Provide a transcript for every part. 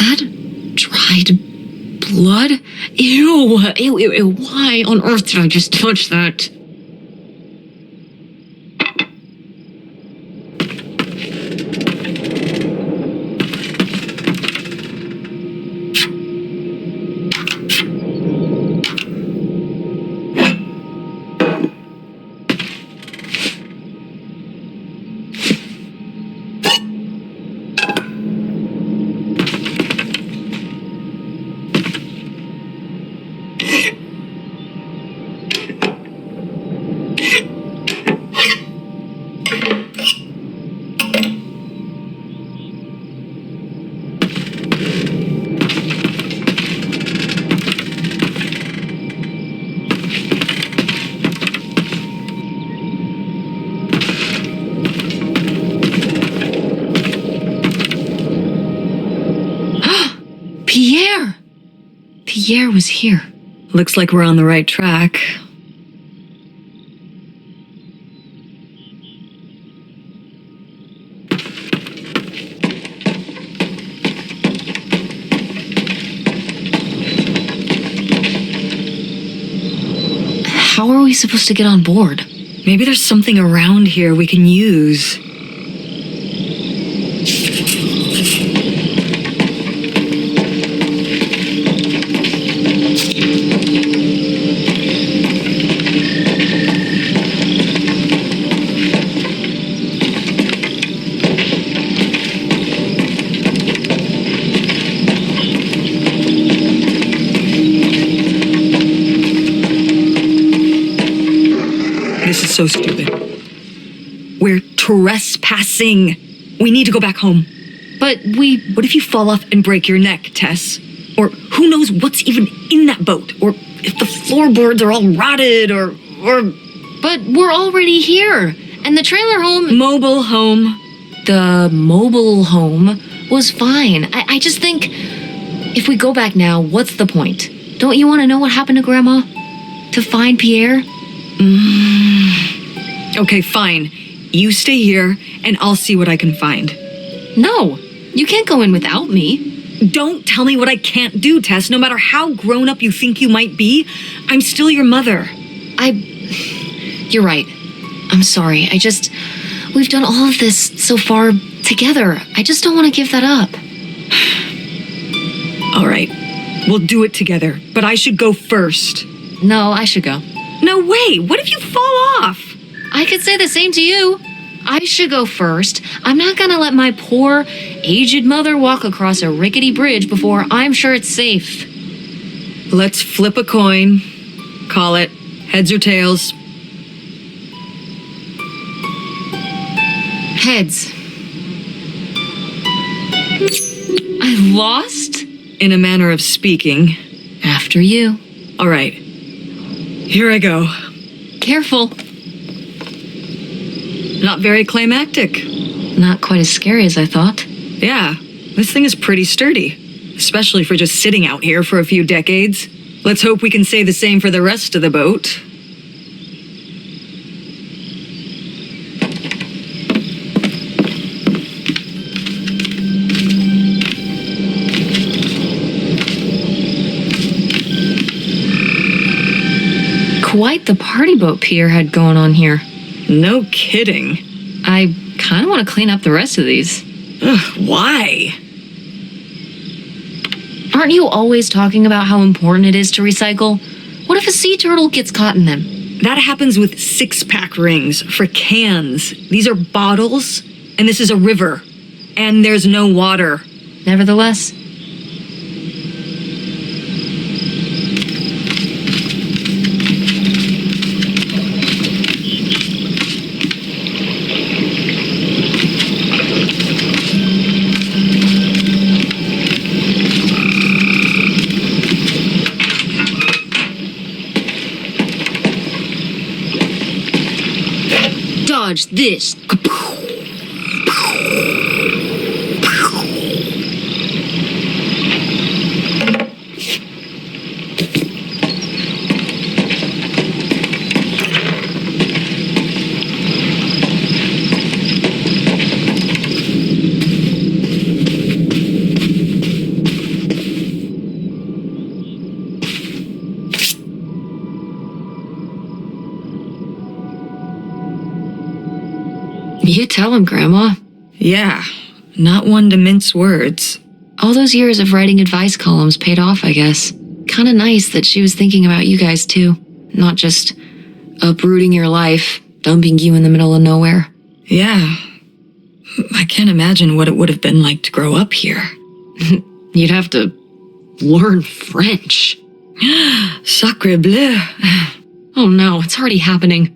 that dried blood? Ew, ew, ew, ew. Why on earth did I just touch that? Pierre was here. Looks like we're on the right track. How are we supposed to get on board? Maybe there's something around here we can use. This is so stupid. We're trespassing. We need to go back home. But What if you fall off and break your neck, Tess? Or who knows what's even in that boat? Or if the floorboards are all rotted, or... But we're already here. And the trailer home... Mobile home. The mobile home was fine. I just think if we go back now, what's the point? Don't you want to know what happened to Grandma? To find Pierre? Okay, fine. You stay here, and I'll see what I can find. No, you can't go in without me. Don't tell me what I can't do, Tess. No matter how grown up you think you might be, I'm still your mother. You're right. I'm sorry. We've done all of this so far together. I just don't want to give that up. All right, we'll do it together, but I should go first. No, I should go. No way! What if you fall off? I could say the same to you. I should go first. I'm not gonna let my poor, aged mother walk across a rickety bridge before I'm sure it's safe. Let's flip a coin. Call it heads or tails. Heads. I lost? In a manner of speaking. After you. All right. Here I go. Careful. Not very climactic. Not quite as scary as I thought. Yeah, this thing is pretty sturdy. Especially for just sitting out here for a few decades. Let's hope we can say the same for the rest of the boat. Quite the party boat Pierre had going on here. No kidding. I kind of want to clean up the rest of these. Ugh, why? Aren't you always talking about how important it is to recycle? What if a sea turtle gets caught in them? That happens with 6-pack rings for cans. These are bottles, and this is a river. And there's no water. Nevertheless, dodge this. tell him, Grandma. Yeah, not one to mince words. All those years of writing advice columns paid off, I guess. Kinda nice that she was thinking about you guys too. Not just uprooting your life, dumping you in the middle of nowhere. Yeah. I can't imagine what it would have been like to grow up here. You'd have to learn French. Sacre bleu. Oh no, it's already happening.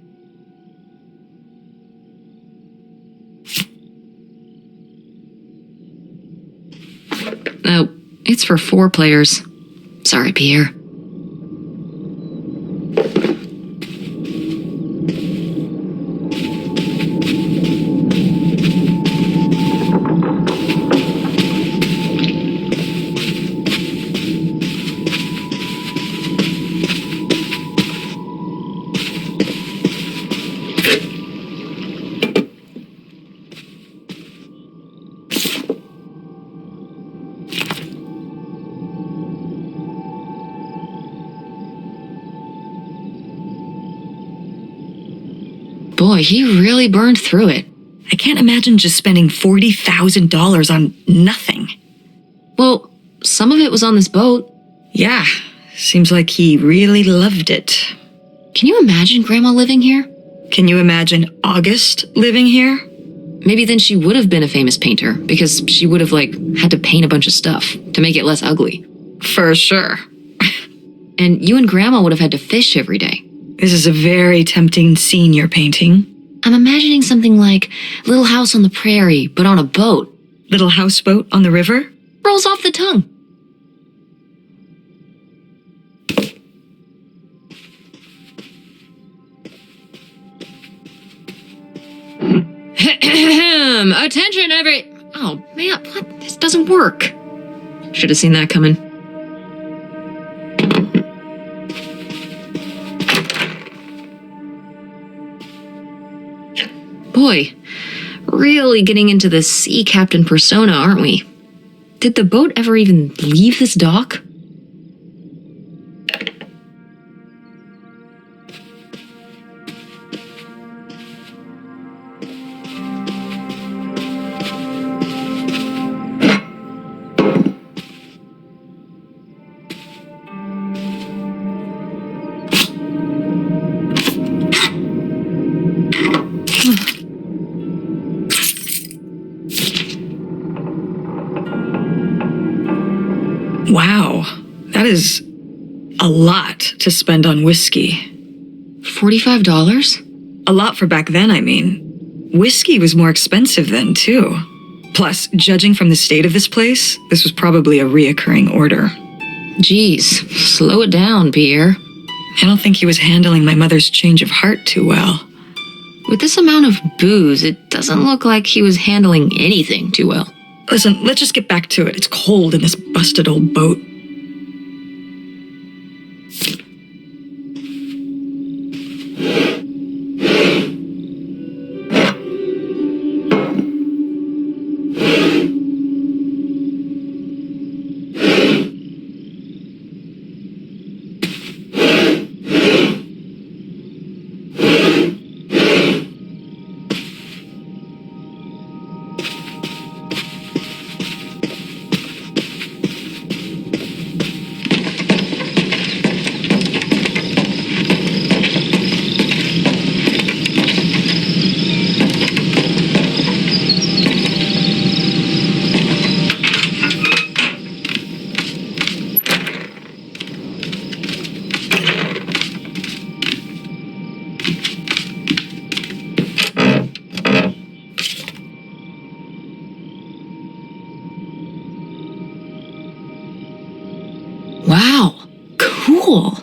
Oh, it's for 4 players. Sorry, Pierre. Boy, he really burned through it. I can't imagine just spending $40,000 on nothing. Well, some of it was on this boat. Yeah, seems like he really loved it. Can you imagine Grandma living here? Can you imagine August living here? Maybe then she would have been a famous painter, because she would have, had to paint a bunch of stuff to make it less ugly. For sure. And you and Grandma would have had to fish every day. This is a very tempting scene you're painting. I'm imagining something like Little House on the Prairie, but on a boat. Little houseboat on the river? Rolls off the tongue. Attention, every... Oh, man, what? This doesn't work. Should have seen that coming. Boy, really getting into the sea captain persona, aren't we? Did the boat ever even leave this dock? Wow, that is a lot to spend on whiskey. $45? A lot for back then, I mean. Whiskey was more expensive then, too. Plus, judging from the state of this place, this was probably a reoccurring order. Geez, slow it down, Pierre. I don't think he was handling my mother's change of heart too well. With this amount of booze, it doesn't look like he was handling anything too well. Listen, let's just get back to it. It's cold in this busted old boat. Wow, cool.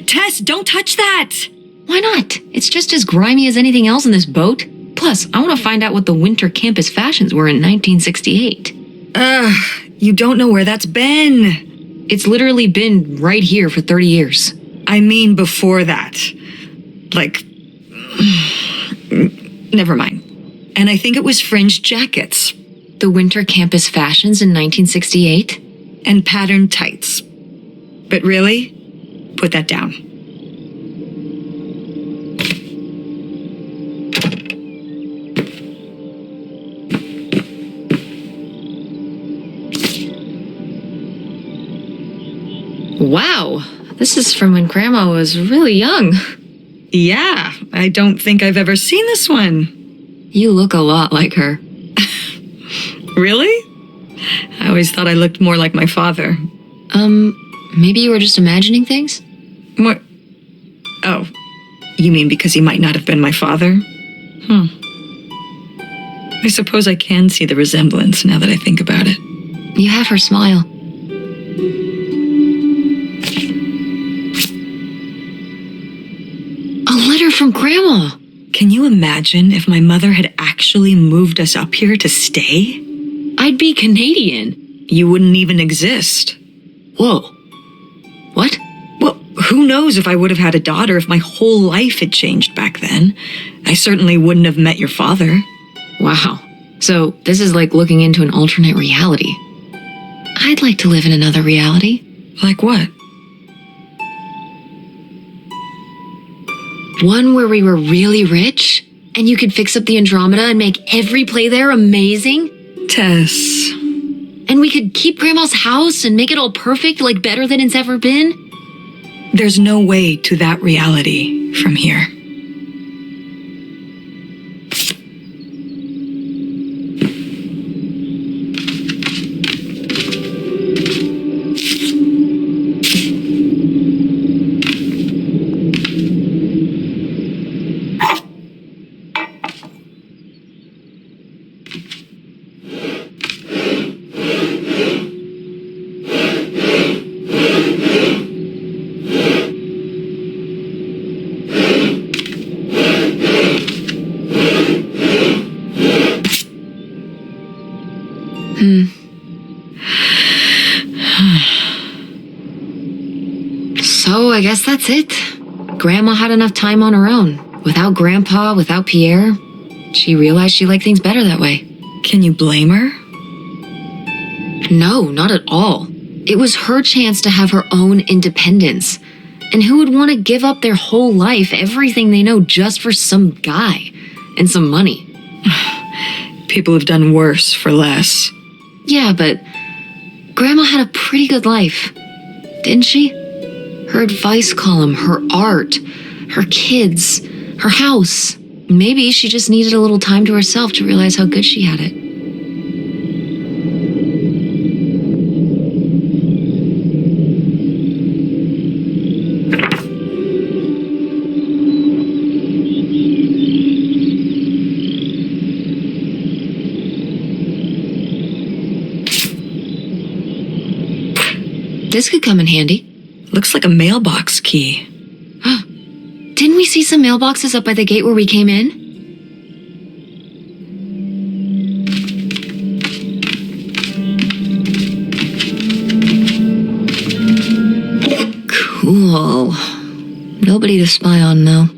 Tess, don't touch that! Why not? It's just as grimy as anything else in this boat. Plus, I want to find out what the winter campus fashions were in 1968. You don't know where that's been. It's literally been right here for 30 years. I mean before that. Never mind. And I think it was fringed jackets. The winter campus fashions in 1968? And patterned tights. But really, put that down. Wow, this is from when Grandma was really young. Yeah, I don't think I've ever seen this one. You look a lot like her. Really? I always thought I looked more like my father. Maybe you were just imagining things? What? Oh, you mean because he might not have been my father? I suppose I can see the resemblance now that I think about it. You have her smile. A letter from Grandma! Can you imagine if my mother had actually moved us up here to stay? I'd be Canadian. You wouldn't even exist. Whoa. What? Well, who knows if I would have had a daughter if my whole life had changed back then. I certainly wouldn't have met your father. Wow. So this is like looking into an alternate reality. I'd like to live in another reality. Like what? One where we were really rich, and you could fix up the Andromeda and make every play there amazing. Tess. And we could keep Grandma's house and make it all perfect, like better than it's ever been. There's no way to that reality from here. So I guess that's it. Grandma had enough time on her own. Without Grandpa, without Pierre. She realized she liked things better that way. Can you blame her? No, not at all. It was her chance to have her own independence. And who would want to give up their whole life, everything they know, just for some guy and some money? People have done worse for less. Yeah, but Grandma had a pretty good life, didn't she? Her advice column, her art, her kids, her house. Maybe she just needed a little time to herself to realize how good she had it. This could come in handy. Looks like a mailbox key. Didn't we see some mailboxes up by the gate where we came in? Cool. Nobody to spy on, though.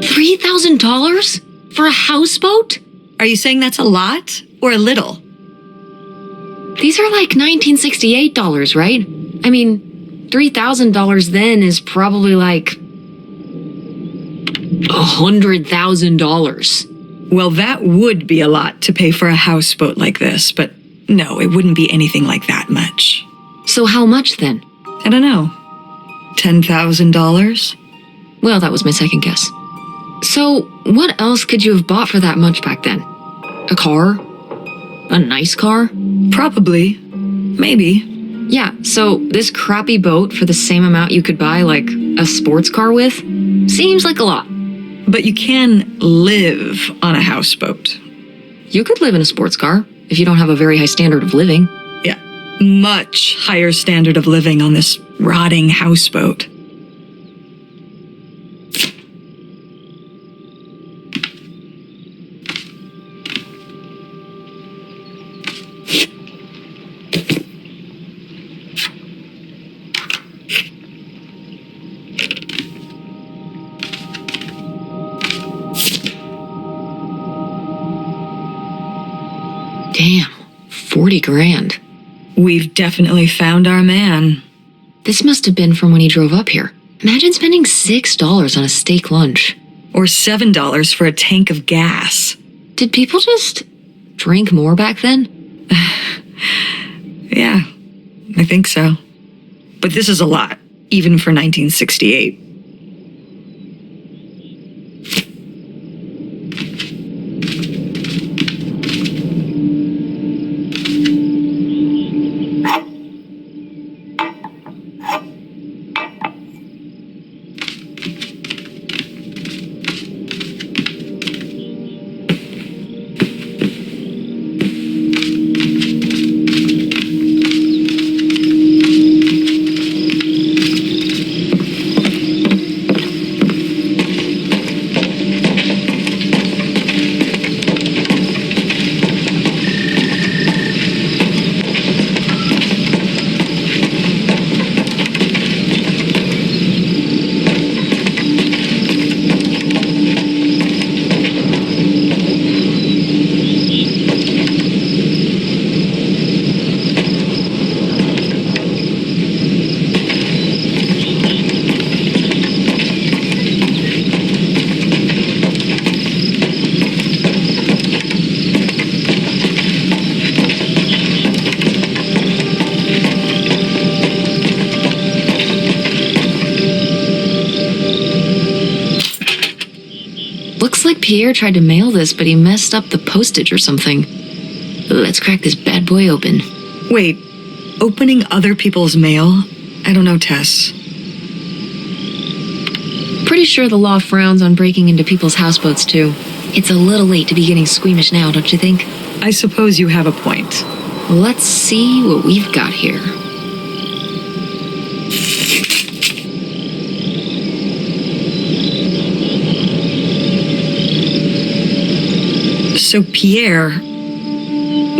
$3,000 for a houseboat? Are you saying that's a lot or a little? These are like $1968, right? I mean, $3,000 then is probably like $100,000. Well, that would be a lot to pay for a houseboat like this, but no, it wouldn't be anything like that much. So how much then? I don't know. $10,000? Well, that was my second guess. So what else could you have bought for that much back then? A car? A nice car? Probably. Maybe. Yeah, so this crappy boat for the same amount you could buy, like, a sports car with? Seems like a lot. But you can live on a houseboat. You could live in a sports car if you don't have a very high standard of living. Yeah, much higher standard of living on this rotting houseboat. Damn, 40 grand. We've definitely found our man. This must have been from when he drove up here. Imagine spending $6 on a steak lunch. Or $7 for a tank of gas. Did people just drink more back then? Yeah, I think so. But this is a lot, even for 1968. Looks like Pierre tried to mail this, but he messed up the postage or something. Let's crack this bad boy open. Wait, opening other people's mail? I don't know, Tess. Pretty sure the law frowns on breaking into people's houseboats, too. It's a little late to be getting squeamish now, don't you think? I suppose you have a point. Let's see what we've got here. So Pierre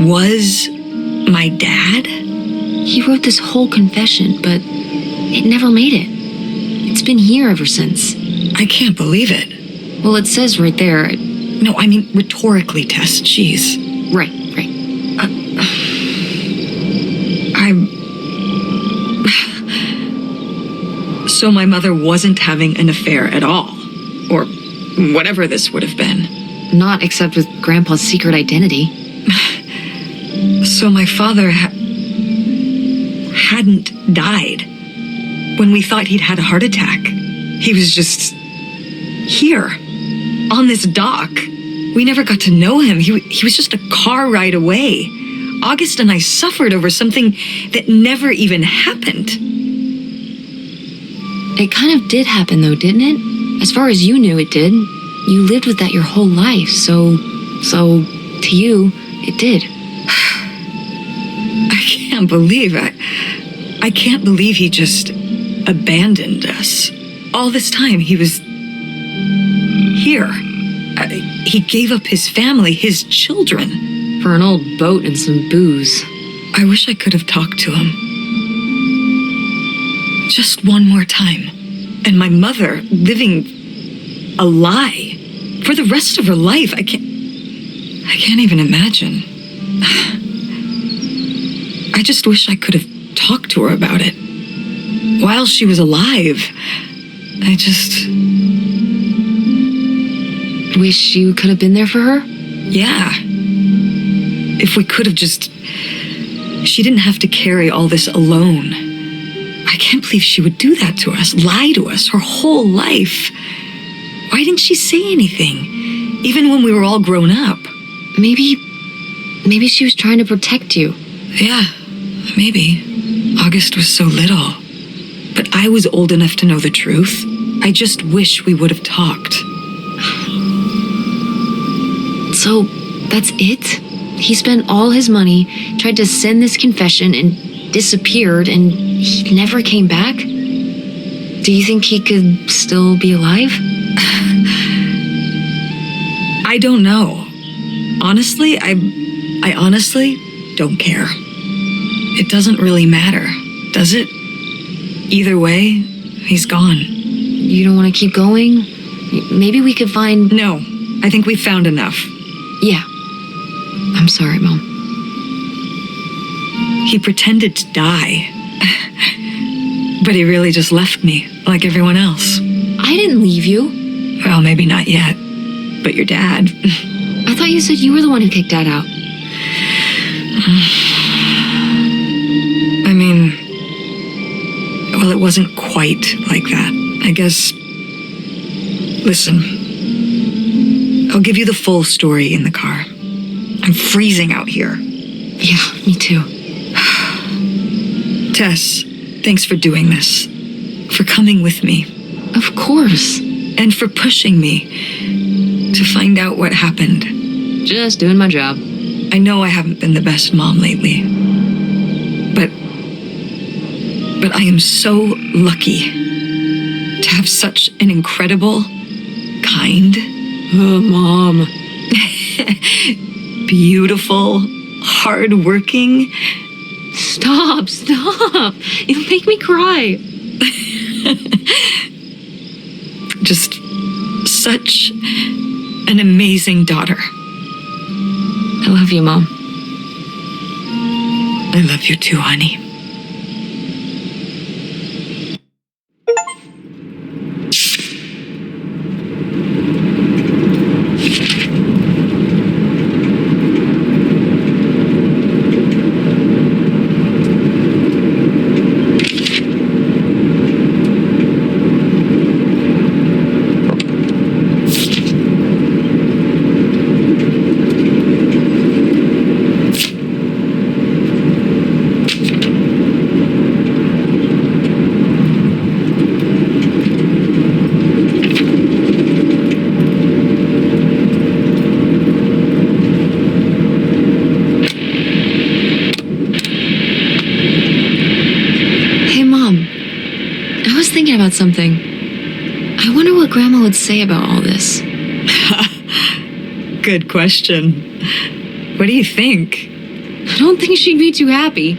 was my dad? He wrote this whole confession, but it never made it. It's been here ever since. I can't believe it. Well, it says right there. No, I mean rhetorically, Tess. Jeez. Right. So my mother wasn't having an affair at all. Or whatever this would have been. Not except with Grandpa's secret identity. So my father hadn't died. When we thought he'd had a heart attack, he was just here, on this dock. We never got to know him. He was just a car ride away. August and I suffered over something that never even happened. It kind of did happen, though, didn't it? As far as you knew, it did. You lived with that your whole life, so to you, it did. I can't believe it. I can't believe he just abandoned us. All this time, he was here. He gave up his family, his children. For an old boat and some booze. I wish I could have talked to him. Just one more time. And my mother living a lie for the rest of her life. I can't even imagine. I just wish I could have talked to her about it. While she was alive. I just... Wish you could have been there for her? Yeah. If we could have just... She didn't have to carry all this alone. I can't believe she would do that to us, lie to us her whole life. Why didn't she say anything? Even when we were all grown up. Maybe she was trying to protect you. Yeah, maybe. August was so little. But I was old enough to know the truth. I just wish we would have talked. So, that's it? He spent all his money, tried to send this confession, and disappeared, and he never came back? Do you think he could still be alive? I don't know. Honestly, I honestly don't care. It doesn't really matter, does it? Either way, he's gone. You don't want to keep going? Maybe we could find... No, I think we've found enough. Yeah. I'm sorry, Mom. He pretended to die. But he really just left me, like everyone else. I didn't leave you. Well, maybe not yet. But your dad. I thought you said you were the one who kicked Dad out. I mean, well, it wasn't quite like that. I guess. Listen, I'll give you the full story in the car. I'm freezing out here. Yeah, me too. Tess, thanks for doing this. For coming with me. Of course. And for pushing me to find out what happened. Just doing my job. I know I haven't been the best mom lately. But I am so lucky to have such an incredible, kind, Mom. beautiful, hardworking. Stop. You'll make me cry. Just such an amazing daughter. I love you, Mom. I love you too, honey. About something. I wonder what Grandma would say about all this. Good question. What do you think? I don't think she'd be too happy.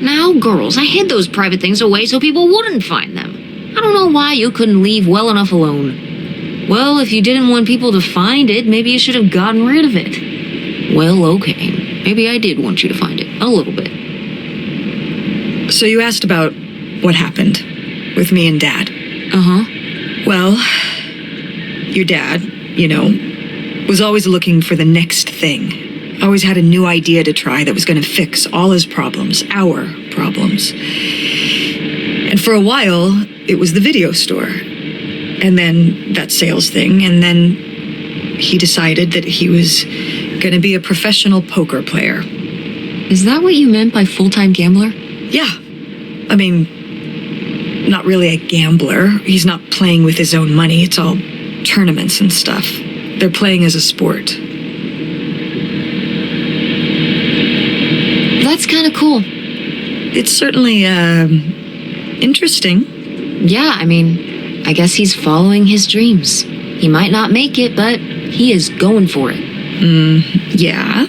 Now, girls, I hid those private things away so people wouldn't find them. I don't know why you couldn't leave well enough alone. Well, if you didn't want people to find it, maybe you should have gotten rid of it. Well, okay. Maybe I did want you to find it. A little bit. So you asked about what happened with me and Dad. Uh-huh. Well, your dad, was always looking for the next thing. Always had a new idea to try that was going to fix all his problems, our problems. And for a while, it was the video store. And then that sales thing. And then he decided that he was going to be a professional poker player. Is that what you meant by full-time gambler? Yeah. I mean, not really a gambler. He's not playing with his own money. It's all tournaments and stuff. They're playing as a sport. That's kind of cool. It's certainly, interesting. Yeah, I mean, I guess he's following his dreams. He might not make it, but he is going for it. Yeah.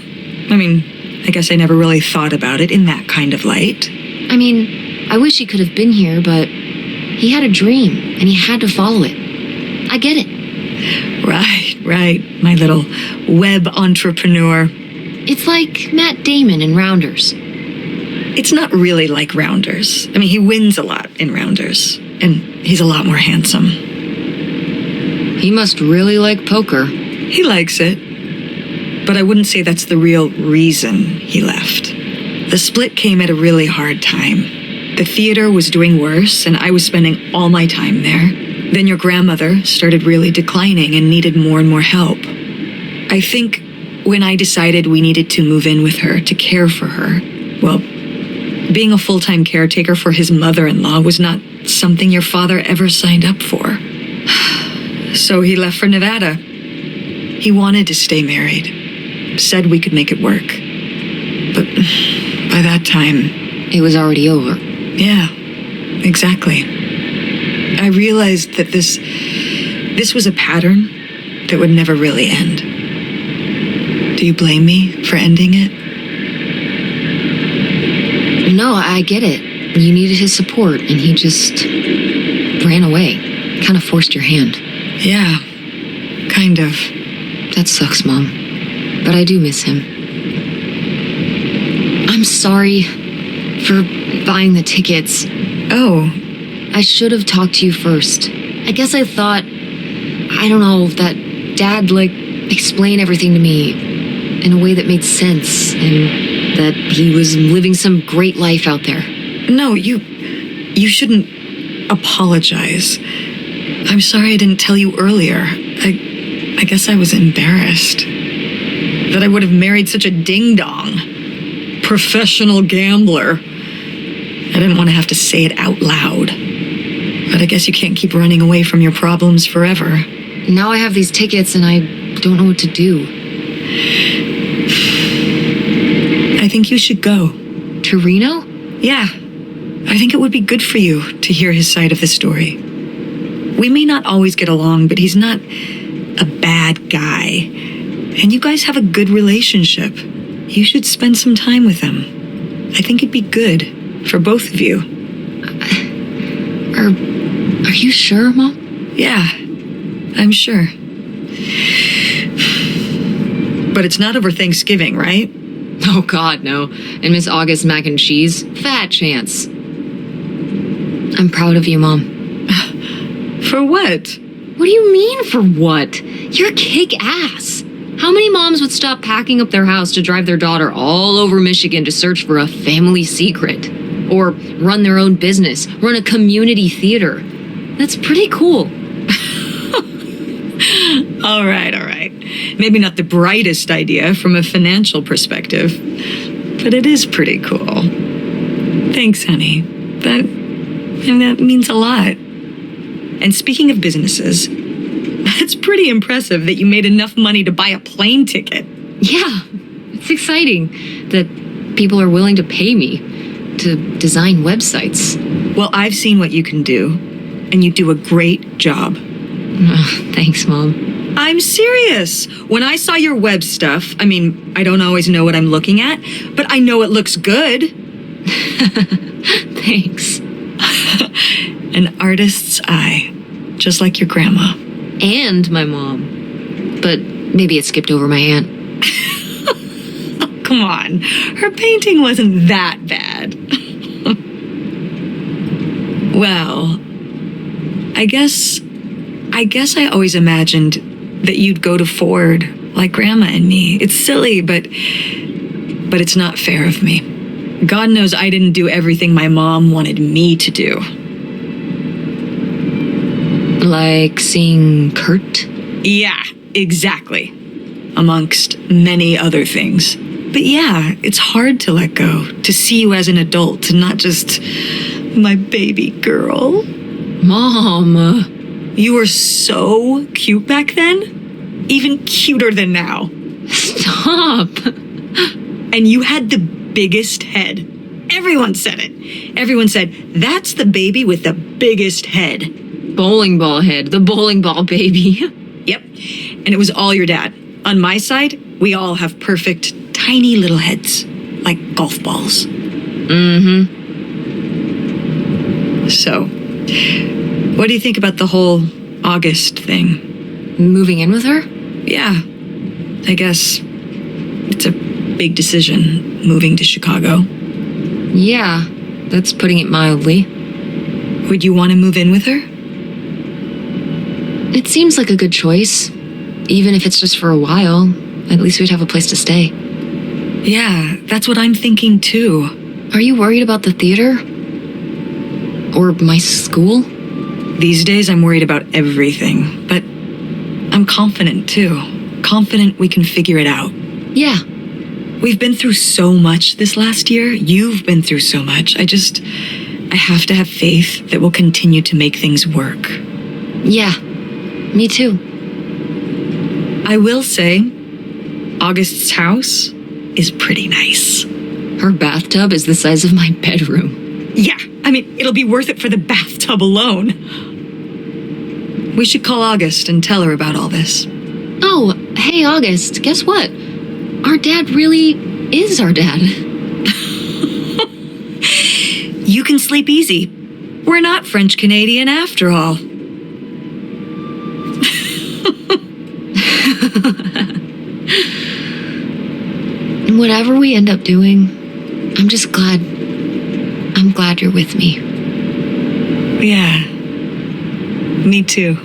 I mean, I guess I never really thought about it in that kind of light. I mean, I wish he could have been here, but he had a dream, and he had to follow it. I get it. Right. My little web entrepreneur. It's like Matt Damon in Rounders. It's not really like Rounders. I mean, he wins a lot in Rounders, and he's a lot more handsome. He must really like poker. He likes it. But I wouldn't say that's the real reason he left. The split came at a really hard time. The theater was doing worse, and I was spending all my time there. Then your grandmother started really declining and needed more and more help. I think when I decided we needed to move in with her to care for her, well, being a full-time caretaker for his mother-in-law was not something your father ever signed up for. So he left for Nevada. He wanted to stay married. Said we could make it work. But by that time... It was already over. Yeah, exactly. I realized that this was a pattern that would never really end. Do you blame me for ending it? No, I get it. You needed his support, and he just ran away. Kind of forced your hand. Yeah, kind of. That sucks, Mom. But I do miss him. I'm sorry for buying the tickets. Oh. I should have talked to you first. I guess I thought I don't know, that Dad, explained everything to me in a way that made sense, and that he was living some great life out there. No, you shouldn't apologize. I'm sorry I didn't tell you earlier. I guess I was embarrassed that I would have married such a ding-dong. Professional gambler. I didn't want to have to say it out loud. But I guess you can't keep running away from your problems forever. Now I have these tickets and I don't know what to do. I think you should go. To Reno? Yeah. I think it would be good for you to hear his side of the story. We may not always get along, but he's not a bad guy. And you guys have a good relationship. You should spend some time with him. I think it'd be good for both of you. Are you sure, Mom? Yeah, I'm sure. But it's not over Thanksgiving, right? Oh, God, no. And Miss August mac and cheese? Fat chance. I'm proud of you, Mom. For what? What do you mean, for what? You're kick-ass. How many moms would stop packing up their house to drive their daughter all over Michigan to search for a family secret? Or run their own business, run a community theater? That's pretty cool. All right. Maybe not the brightest idea from a financial perspective, but it is pretty cool. Thanks, honey. That means a lot. And speaking of businesses, that's pretty impressive that you made enough money to buy a plane ticket. Yeah, it's exciting that people are willing to pay me to design websites. Well, I've seen what you can do, and you do a great job. Thanks, Mom. I'm serious. When I saw your web stuff, I don't always know what I'm looking at, but I know it looks good. Thanks. An artist's eye, just like your grandma. And my mom. But maybe it skipped over my aunt. Come on, her painting wasn't that bad. Well, I guess I always imagined that you'd go to Ford like Grandma and me. It's silly, but it's not fair of me. God knows I didn't do everything my mom wanted me to do. Like seeing Kurt? Yeah, exactly. Amongst many other things. But yeah, it's hard to let go, to see you as an adult, and not just my baby girl. Mom. You were so cute back then. Even cuter than now. Stop. And you had the biggest head. Everyone said it. Everyone said, that's the baby with the biggest head. Bowling ball head, the bowling ball baby. Yep. And it was all your dad. On my side, we all have perfect, tiny little heads. Like golf balls. Mm-hmm. So, what do you think about the whole August thing? Moving in with her? Yeah. I guess it's a big decision, moving to Chicago. Yeah, that's putting it mildly. Would you want to move in with her? It seems like a good choice. Even if it's just for a while, at least we'd have a place to stay. Yeah, that's what I'm thinking too. Are you worried about the theater? Or my school? These days I'm worried about everything, but I'm confident too. Confident we can figure it out. Yeah. We've been through so much this last year. You've been through so much. I have to have faith that we'll continue to make things work. Yeah, me too. I will say, August's house is pretty nice. Her bathtub is the size of my bedroom. Yeah, it'll be worth it for the bathtub alone. We should call August and tell her about all this. Oh, hey, August, guess what? Our dad really is our dad. You can sleep easy. We're not French Canadian after all. Whatever we end up doing, I'm glad you're with me. Yeah, me too.